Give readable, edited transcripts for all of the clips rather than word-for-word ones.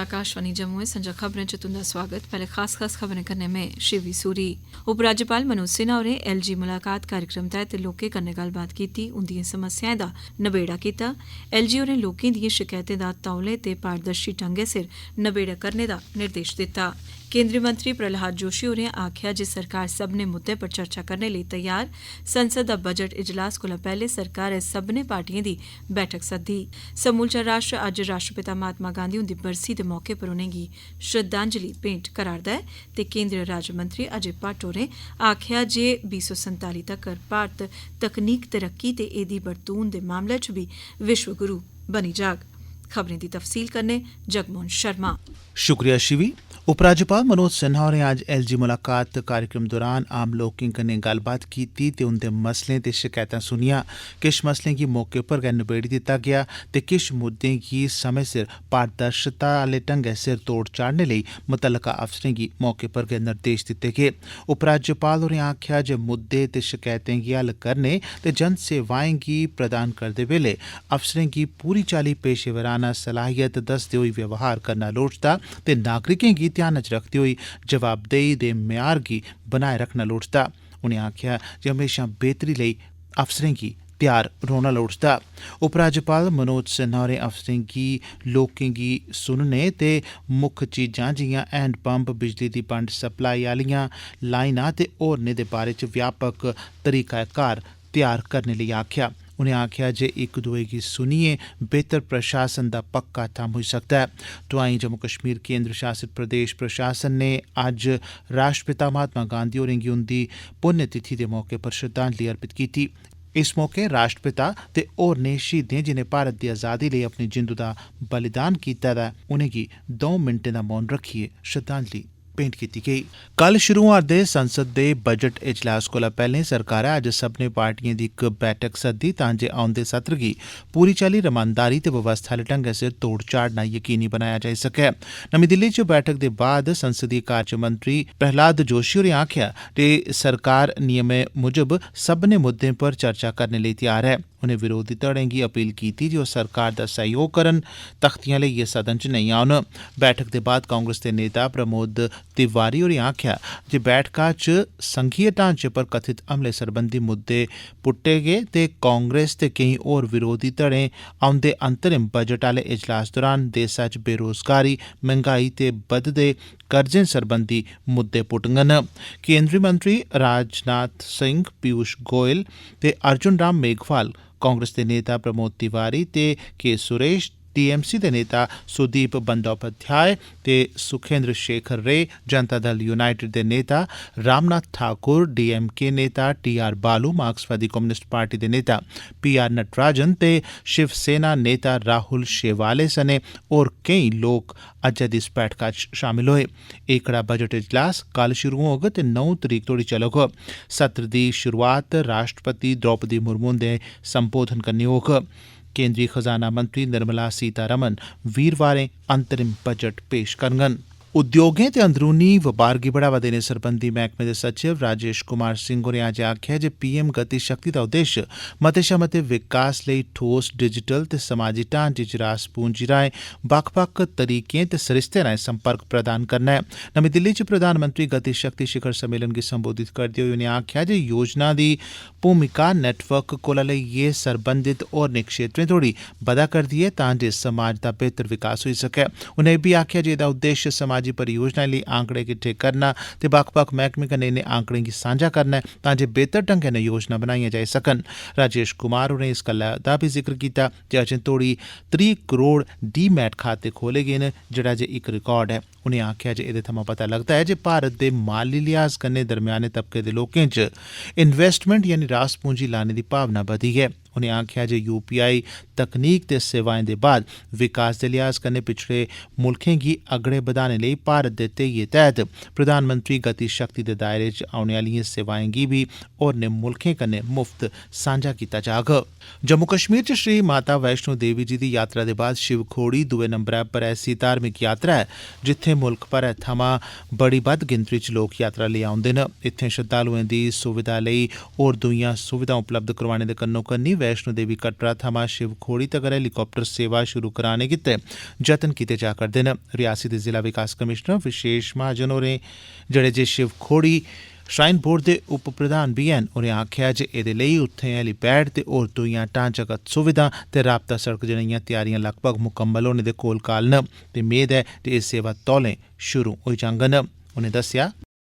आकाशवाणी जम्मू संजा खबरें च तुंदा स्वागत। पहले खास खबरें करने में शिवी सूरी। उपराज्यपाल मनोज सिन्हा होरें एलजी मुलाकात कार्यक्रम तैह्त लोकें कन्नै गल्लबात कीती, उंदियें समस्याएं दा नबेड़ा कीता। एलजी होरें लोकें दियें शकैतें दा तौले ते पारदर्शी ढंगै सिर नबेड़ा करने दा निर्देश दित्ता। केंद्रीय मंत्री प्रहलाद जोशी होरें आखेआ जे सरकार सब्भनें मुद्दें पर चर्चा करने लेई तैयार। संसद दा बजट इजलास कोला पैह्ले सरकारै सब्भनें पार्टिएं दी बैठक सद्दी। समूलचा राष्ट्र अज्ज राष्ट्रपिता महात्मा गांधी हुंदी बरसी दे मौके पर उनेंगी श्रद्धांजलि भेंट करा'रदा ऐ ते केंद्रीय राज्यमंत्री अजय भट्ट होरें आखेआ जे 2047 तक्कर भारत तकनीक तरक्की ते एह्दी बरतून दे मामले च बी विश्व गुरु बनी जाग। खबरें दी तफसील कन्नै जगमोहन शर्मा। शुक्रिया शिवी। उपराज्यपाल मनोज सिन्हा होरें अज्ज एलजी मुलाकात कार्यक्रम दौरान आम लोकें कन्नै गल्लबात कीती ते उंदे मसलें ते शकैतां सुनियां। किश मसलें गी मौके पर गै नबेड़ी दित्ता गेआ ते किश मुद्दें गी समें सिर पारदर्शिता आह्ले ढंगै सिर तोड़ चाढ़ने लेई मुतल्लका अफसरें गी मौके पर गै निर्देश दित्ते गे। उपराज्यपाल होरें आखेआ जे मुद्दे ते शकैतें गी हल करने ते जन सेवाएं गी प्रदान करदे बेल्ले अफसरें गी पूरी चाल्ली पेशेवराना सलाहियत दसदे होई व्यवहार करना लोड़चदा ते नागरिकें गी ध्यान च रखदे होई जवाबदेही दे म्यार गी बनाए रखना लोड़चदा। उनें आखेआ जे हमेशा बेहतरी लेई अफसरें गी त्यार रौह्ना लोड़चदा। उपराज्यपाल मनोज सिन्हा होरें अफसरें गी लोकें गी सुनने ते मुक्ख चीजां जि'यां हैंड पंप, बिजली दी बंड सप्लाई आह्लियां लाइनां ते होरनें दे बारे च व्यापक तरीकाकार त्यार करने लेई आखेआ। उनें आखेआ जे इक दुए गी सुनियै बेहतर प्रशासन दा पक्का थम्म होई सकदा ऐ। तोआईं जम्मू कश्मीर केंद्र शासित प्रदेश प्रशासन ने अज्ज राष्ट्रपिता महात्मा गांधी होरें गी उंदी पुण्यतिथि दे मौके पर श्रद्धांजलि अर्पित कीती। इस मौके राष्ट्रपिता ते होरनें शहीदें जिनें भारत दी आज़ादी लेई अपनी जिंदू दा बलिदान कीता दा ऐ उनेंगी 2 मिंटें दा मौन रखियै श्रद्धांजलि भेंट कीती गेई। कल शुरू होआ'रदे संसद दे बजट इजलास कोला पैह्लें सरकारै अज्ज सब्भनें पार्टिएं दी इक बैठक सद्दी तां जे औंदे सत्र गी पूरी चाल्ली रमानदारी ते बवस्था आह्ले ढंगै सिर तोड़ चाढ़ना यकीनी बनाया जाई सकै। नमीं दिल्ली च बैठक दे बाद संसदीय कार्य मंत्री प्रहलाद जोशी होरें आखेआ जे सरकार नियमें मुजब सब्भनें मुद्दें पर चर्चा करने लेई त्यार ऐ। उनें विरोधी धड़ें गी अपील कीती जे ओह् सरकार दा सैह्योग करन, तख्तियां लेइयै सदन च नेईं औन। बैठक दे बाद कांग्रेस दे नेता प्रमोद तिवारी होरें आखेआ जे बैठका च संघीय ढांचे पर कथित हमले सरबंधी मुद्दे पुट्टे गे ते कांग्रेस ते केईं होर विरोधी धड़ें औंदे अंतरिम बजट आह्ले इजलास दौरान देसै च बेरोजगारी, महंगाई ते बधदे कर्जें सरबंधी मुद्दे पुट्टङन। केंद्री मंत्री राजनाथ सिंह, पीयूष गोयल ते अर्जुन राम मेघवाल, कांग्रेस दे नेता प्रमोद तिवारी ते के सुरेश, टीएमसी दे नेता सुदीप बंदोपाध्याय ते सुखेंद्र शेखर रे, जनता दल यूनाइटेड दे नेता रामनाथ ठाकुर, डीएमके नेता टीआर बालू, मार्क्सवादी कम्युनिस्ट पार्टी दे नेता पीआर नटराजन ते शिवसेना नेता राहुल शेवाले सने होर केईं लोक अज्जै दी इस बैठका च शामिल होए। एह्कड़ा बजट इजलास कल शुरू होग ते 9 तरीक तोड़ी चलग। सत्र दी शुरुआत राष्ट्रपति द्रौपदी मुर्मू हुंदे संबोधन कन्नै होग। केंद्रीय खजाना मंत्री निर्मला सीतारमण वीरवारें अंतरिम बजट पेश करङन। उद्योगें ते अंदरूनी बपार गी बढ़ावा देने सरबंधी मैह्कमे दे सचिव राजेश कुमार सिंह होरें अज्ज आखेआ जे पीएम गति शक्ति दा उद्देश्य मते शा मते विकास लेई ठोस डिजिटल ते समाजी ढांचे च रास पूंजी राएं बक्ख-बक्ख तरीकें ते सरिस्तें राएं संपर्क प्रदान करना ऐ। नमीं दिल्ली च प्रधानमंत्री गति शक्ति शिखर सम्मेलन गी संबोधित करदे होई उनें आखेआ जे योजना दी भूमिका नेटवर्क कोला लेइयै सरबंधित होरनें क्षेत्रें तोड़ी बधा करदी ऐ तां जे समाज दा बेहतर विकास होई सकै। उनें एह् बी आखेआ जे एह्दा उद्देश्य समाजी परियोजनाएं लेई आंकड़े किट्ठे करना ते बक्ख-बक्ख मैह्कमें कन्नै इनें आंकड़ें गी सांझा करना ऐ तां जे बेहतर ढंगै नै योजना बनाइयां जाई सकन। राजेश कुमार होरें इस गल्ला दा बी जिक्र कीता जे अजें तोड़ी 30 करोड़ डीमैट खाते खोले गे न, जेह्ड़ा जे इक रिकार्ड ऐ। उनें आखेआ जे एह्दे थमां पता लगदा ऐ जे भारत दे माली लिहाज कन्नै दरम्याने तबके दे लोकें च इन्वेस्टमेंट यानी रास पूंजी लाने दी भावना बधी ऐ। उनें आखेआ जे यूपीआई तकनीक ते सेवाएं दे बाद विकास दे लिहाज कन्नै पिछड़े मुल्खें गी अगड़े बधाने लेई भारत दे ध्येइये तैह्त प्रधानमंत्री गति शक्ति दे दायरे च औने आह्लियें सेवाएं गी बी होरनें मुल्खें कन्नै मुफ्त सांझा कीता जाग। जम्मू कश्मीर च श्री माता वैष्णो देवी जी दी यात्रा दे बाद शिव खोड़ी 2 नंबरै पर ऐसी धार्मिक यात्रा ऐ जित्थें जित्थे मुल्क भरै थमां बड़ी बद्ध गिनतरी च लोक यात्रा लेई औंदे न। इत्थें श्रद्धालुएं दी सुविधा लेई होर दूइयां सुविधां उपलब्ध करोआने दे कन्नो कन्नी वैष्णो देवी कटड़ा थमां शिवखोड़ी तगर हैलीकाप्टर सेवा शुरू कराने गित्तै जतन कीते जा करदे न। रियासी दे जिला विकास कमिशनर विशेष महाजन होरें जेड़े जे शिवखोड़ी श्राइन बोर्ड दे उप प्रधान बी हैन, उनें आखेआ जे एह्दे लेई उत्थें हैलीपैड ते होर दूइयां ढांचागत सुविधां ते राबता सड़क जनेहियां तैयारियां लगभग मुकम्मल होने दे कोल काल न ते मेद है जे एह् सेवा तौलें शुरू होई जाङन। उनें दस्सेआ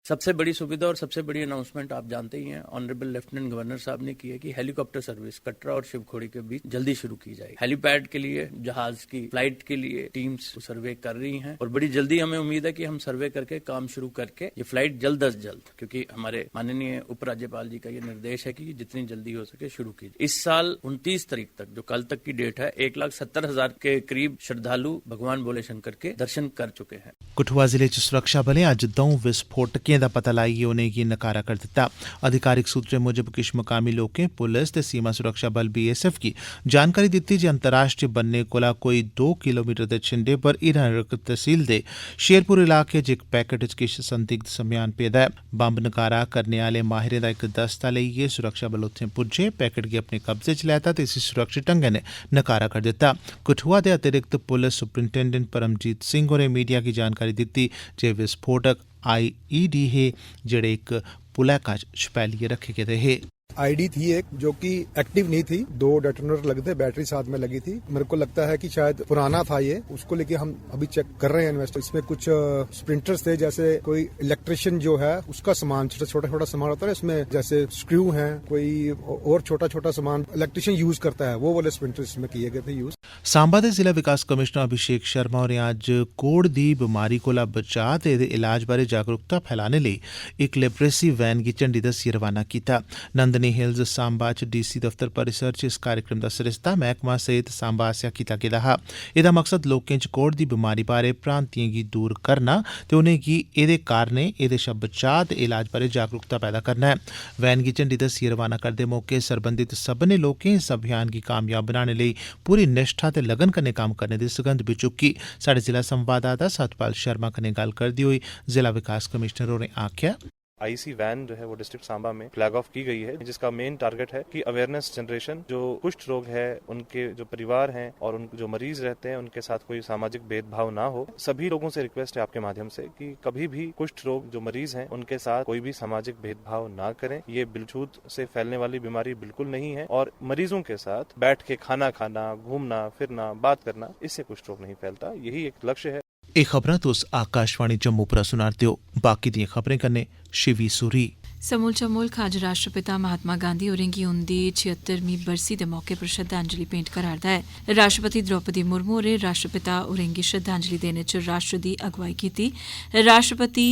सबसे बड़ी सुविधा और सबसे बड़ी अनाउंसमेंट आप जानते ही हैं, ऑनरेबल लेफ्टिनेंट गवर्नर साहब ने की है कि हेलीकॉप्टर सर्विस कटरा और शिवखोड़ी के बीच जल्दी शुरू की जाएगी। हेलीपैड के लिए, जहाज की फ्लाइट के लिए टीम्स सर्वे कर रही हैं और बड़ी जल्दी हमें उम्मीद है कि हम सर्वे करके काम शुरू करके ये फ्लाइट जल्द अज जल्द, क्योंकि हमारे माननीय उपराज्यपाल जी का ये निर्देश है कि जितनी जल्दी हो सके शुरू की। इस साल 29 तारीख तक, जो कल तक की डेट है, 1,70,000 के करीब श्रद्धालु भगवान भोले शंकर के दर्शन कर चुके हैं। कठुआ जिले च सुरक्षा बलें अज्ज 2 विस्फोटकें दा पता लाइयै उनेंगी नकारा कर दित्ता। अधिकारिक सूत्रें मुजब किश मकामी लोकें पुलिस ते सीमा सुरक्षा बल BSF गी जानकारी दित्ती जे अंतर्राष्ट्रीय बन्ने कोला कोई 2 किलोमीटर दे छिंडे पर हीरानगर तहसील दे शेरपुर इलाके च इक पैकेट च किश संदिग्ध समेयान पेदा है। बम्ब नकारा करने आह्ले माहिरें दा इक दस्ता लेइयै सुरक्षा बल उत्थें पुज्जे, पैकेट गी अपने कब्जे च लैता ते इसी सुरक्षित ढंगै नै नकारा कर दित्ता। कठुआ दे अतिरिक्त पुलिस सुपरिंटेंडेंट परमजीत सिंह होरें मीडिया गी जानकारी दित्ती जे विस्फोटक IED हे जेड़े एक पुलै कश छपैलियै रखे गेदे हे। ID थी एक जो कि एक्टिव नहीं थी, 2 डेटोनेटर लगे थे, बैटरी साथ में लगी थी। मेरे को लगता है कि शायद पुराना था ये, उसको लेके हम अभी चेक कर रहे हैं इन्वेस्टर। इसमें कुछ स्प्रिंटर्स थे, जैसे कोई इलेक्ट्रिशियन जो है उसका सामान, छोटा सामान होता है इसमें, जैसे स्क्रू है, कोई और छोटा सामान इलेक्ट्रिशियन यूज करता है, वो वाले स्प्रिंटर्स इसमें किए गए थे यूज। सांबा दे जिला विकास कमिश्नर अभिषेक शर्मा होरें अज्ज कोढ़ दी बमारी कोला बचाव ते एह्दे इलाज बारै जागरूकता फैलाने लेई इक लेप्रेसी वैन गी झंडी दस्सियै रवाना कीता। नंदनी हिल्स सांबा च DC दफ्तर परिसर च इस कार्यक्रम दा सरिस्ता मैह्कमा सेहत सांबा आसेआ कीता गेदा हा। एह्दा मकसद लोकें च कोढ़ दी बमारी बारै भ्रांतियें गी दूर करना ते उनेंगी एह्दे कारणें, एह्दे शा बचाव ते इलाज बारै जागरूकता पैदा करना है। वैन गी झंडी दस्सियै रवाना करदे मौके सरबंधित सब्भनें लोकें इस अभियान गी कामयाब बनाने लेई पूरी निष्ठा ते लगन कन्नै कम्म करने दी सगंध बी चुक्की। साढ़े जिला संवाददाता सतपाल शर्मा कन्नै गल्ल करदे होई जिला विकास कमिश्नर होरें आखेआ IC वैन जो है वो डिस्ट्रिक्ट सांबा में फ्लैग ऑफ की गई है, जिसका मेन टारगेट है कि अवेयरनेस जनरेशन, जो कुष्ठ रोग है उनके जो परिवार हैं और उन जो मरीज रहते हैं उनके साथ कोई सामाजिक भेदभाव ना हो। सभी लोगों से रिक्वेस्ट है आपके माध्यम से कि कभी भी कुष्ठ रोग जो मरीज हैं उनके साथ कोई भी सामाजिक भेदभाव ना करें। ये बिलछूत से फैलने वाली बीमारी बिल्कुल नहीं है और मरीजों के साथ बैठ के खाना खाना, घूमना फिरना, बात करना, इससे कुष्ठ रोग नहीं फैलता। यही एक लक्ष्य है। एह् खबरां तुस आकाशवाणी जम्मू परा सुना'रदे ओ। बाकी दियां खबरें कन्नै शिवी सूरी। समूलचा मुल्ख अज्ज राष्ट्रपिता महात्मा गांधी होरें गी उंदी 76वीं बरसी दे मौके पर श्रद्धांजलि भेंट करा'रदा ऐ। राष्ट्रपति द्रौपदी मुर्मू होरें राष्ट्रपिता होरें गी श्रद्धांजलि देने च राष्ट्र दी अगुवाई कीती। राष्ट्रपति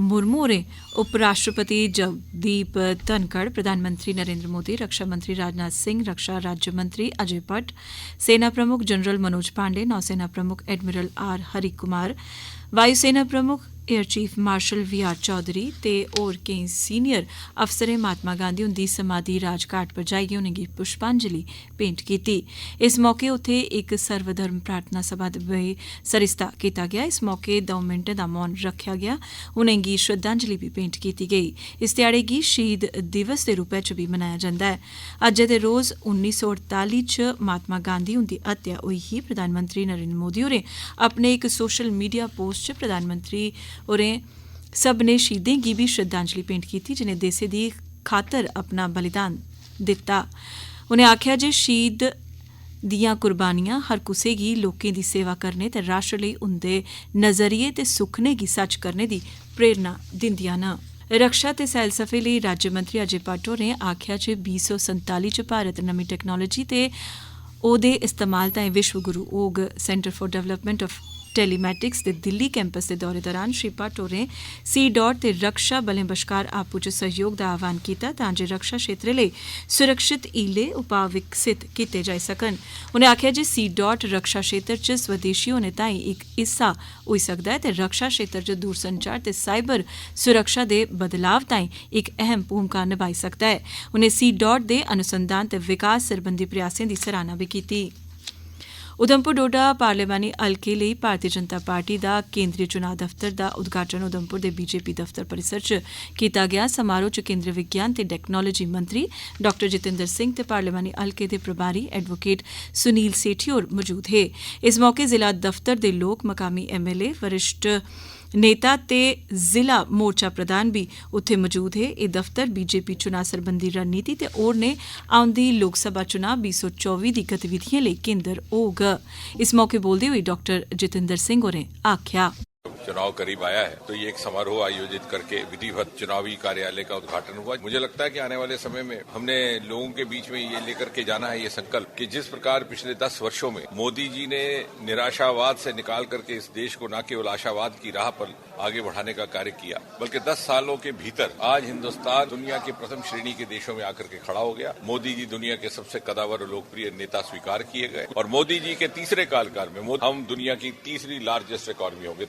मुर्मू होरें उपराष्ट्रपति जगदीप धनखड़, प्रधानमंत्री नरेंद्र मोदी, रक्षा मंत्री राजनाथ सिंह, रक्षा राज्य मंत्री अजय भट्ट, सेना प्रमुख जनरल मनोज पांडे, नौसेना प्रमुख एडमिरल R हरि कुमार, वायुसेना प्रमुख air chief marshal VR Chaudhari ते होर केईं सीनियर अफसरें महात्मा गांधी हुंदी समाधि राजघाट पर जाइयै उनेंगी पुष्पांजलि भेंट कीती। इस मौके उत्थे इक सर्वधर्म प्रार्थना सभा दा बी सरिस्ता कीता गया। इस मौके 2 मिंटें दा मौन रखेआ गया, उनेंगी श्रद्धांजलि भी भेंट कीती गेई। इस ध्याड़े गी शहीद दिवस दे रूपै च भी मनाया जंदा है। अज्जै दे रोज 1948 च महात्मा गांधी हुंदी हत्या होई ही। प्रधानमंत्री नरेंद्र मोदी होरें अपने इक सोशल मीडिया पोस्ट च प्रधानमंत्री होरें सभनें शहीदें गी बी श्रद्धांजलि भेंट कीती जिनें देसै दी खातर अपना बलिदान दित्ता। उनें आखेआ जे शहीद दियां कुर्बानियां हर कुसै गी लोकें दी सेवा करने ते राष्ट्र लेई उंदे नजरिए ते सुखने गी सच करने दी प्रेरणा दिंदियां न। रक्षा ते सैलसफे लेई राज्य मंत्री अजय भट्ट होरें आखेआ जे 2047 च भारत नमीं टैक्नोलोजी ते ओह्दे इस्तेमाल ताईं विश्व गुरु होग। Centre for development of telematics दे दिल्ली कैंपस दे दौरे दौरान श्री भट्ट होरें C.डॉट ते रक्षा बलें बश्कार आपू च सहयोग दा आह्वान कीता तां जे रक्षा क्षेत्र लेई सुरक्षित हीले उपाऽ विकसित कीते जाई सकन। उनें आखेआ जे C.डॉट रक्षा क्षेत्र च स्वदेशी होने ताईं इक हिस्सा होई सकदा ऐ ते रक्षा क्षेत्र च दूरसंचार ते साइबर सुरक्षा दे बदलाव ताईं इक अहम भूमिका निभाई सकदा ऐ। उनें C.डॉट दे अनुसंधान ते विकास सरबंधी प्रयासें दी सराहना भी कीती। उधमपुर डोडा पार्लिमानी हलके लेई भारतीय जनता पार्टी दा केंद्रीय चुनाव दफ्तर दा उद्घाटन उधमपुर दे बीजेपी दफ्तर परिसर च कीता गया। समारोह च केंद्रीय विज्ञान ते टैक्नोलोजी मंत्री डॉ जितेंद्र सिंह ते पार्लिमानी हलके दे प्रभारी एडवोकेट सुनील सेठी होर मौजूद हे। इस मौके जिला दफ्तर दे लोक, मकामी MLA, वरिष्ठ नेता ते जिला मोर्चा प्रधान भी उत्थे मौजूद हे। एह् दफ्तर बीजेपी चुनाव सरबंधी रणनीति ते होरनें औंदी लोकसभा चुनाव 2024 दी गतिविधियें लेई केंद्र होग। इस मौके बोलदे होई डॉ जितेंद्र सिंह होरें आखेआ, चुनाव करीब आया है तो ये एक समारोह आयोजित करके विधिवत चुनावी कार्यालय का उद्घाटन हुआ। मुझे लगता है कि आने वाले समय में हमने लोगों के बीच में ये लेकर के जाना है ये संकल्प कि जिस प्रकार पिछले 10 वर्षों में मोदी जी ने निराशावाद से निकाल करके इस देश को न केवल आशावाद की राह पर आगे बढ़ाने का कार्य किया, बल्कि 10 सालों के भीतर आज हिंदुस्तान दुनिया के प्रथम श्रेणी के देशों में आकर के खड़ा हो गया। मोदी जी दुनिया के सबसे कदावर और लोकप्रिय नेता स्वीकार किए गए और मोदी जी के तीसरे कार्यकाल में हम दुनिया की तीसरी लार्जेस्ट इकॉनमी होंगे।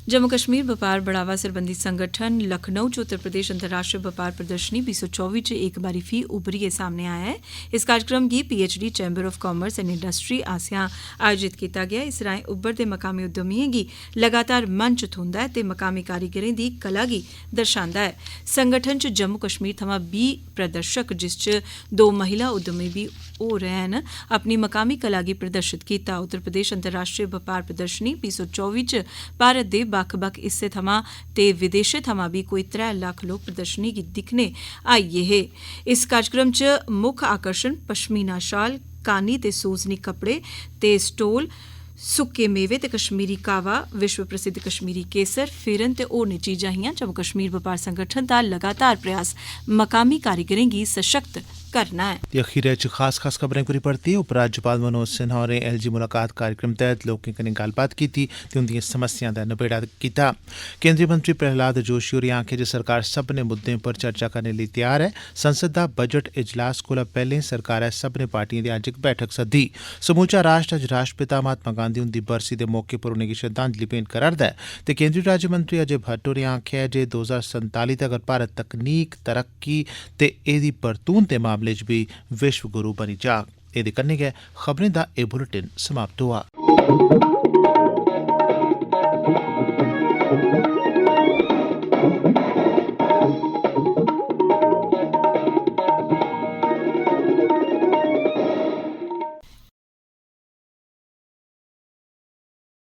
जम्मू कश्मीर बपार बढ़ावा सरबंधी संगठन लखनऊ च उत्तर प्रदेश अंतर्राष्ट्रीय बपार प्रदर्शनी 2024 च इक बारी फ्ही उभरियै सामने आया है। इस कार्यक्रम गी PhD chamber of commerce and industry आसेआ आयोजित कीता गेआ। इस राएं उभरदे मकामी उद्यमिएं गी लगातार मंच थ्होंदा ऐ ते मकामी कारीगरें दी कला गी दर्शांदा है। संगठन च जम्मू कश्मीर थमां 20 प्रदर्शक, जिस च 2 महिला उद्यमी बी हो रहे न, अपनी मकामी कला गी प्रदर्शित कीता। उत्तर प्रदेश अंतर्राष्ट्रीय बपार प्रदर्शनी 2024 च भारत दे बक्ख-बक्ख हिस्से थमां ते विदेशें थमां बी कोई 3 लक्ख लोक प्रदर्शनी गी दिक्खने आइये हे। इस कार्यक्रम च मुक्ख आकर्षण पश्मीना शाल, कानी ते सूजनी कपड़े ते स्टोल, सुक्के मेवे ते कश्मीरी कावा, विश्व प्रसिद्ध कश्मीरी केसर, फिरन ते होरनें चीजां हियां। जम्मू कश्मीर बपार संगठन दा लगातार प्रयास मकामी कारीगरें गी सशक्त करना है। ते अखीरै च खास खबरें पूरी परती। उपराज्यपाल मनोज सिन्हा होरें LG मुलाकात कार्यक्रम तैह्त लोकें कन्नै गल्लबात कीती ते उंदियें समस्याएं दा नबेड़ा कीता। केंद्रीय मंत्री प्रहलाद जोशी होरें आखेआ जे सरकार सब्भनें मुद्दें पर चर्चा करने लेई तैयार ऐ। संसद दा बजट इजलास कोला पैह्लें सरकारै सब्भनें पार्टिएं दी अज्ज इक बैठक सद्दी। समूलचा राष्ट्र अज्ज राष्ट्रपिता महात्मा गांधी हुंदी बरसी दे मौके पर उनेंगी श्रद्धांजलि भेंट करा'रदा ऐ ते केंद्री राज्यमंत्री अजय भट्ट होरें आखेआ जे 2047 तगर भारत तकनीक, तरक्की ते एह्दी बरतून दे मामले च बी विश्व गुरु बनी जाग। एह्दे कन्नै गै खबरें दा एह् बुलेटिन समाप्त होआ।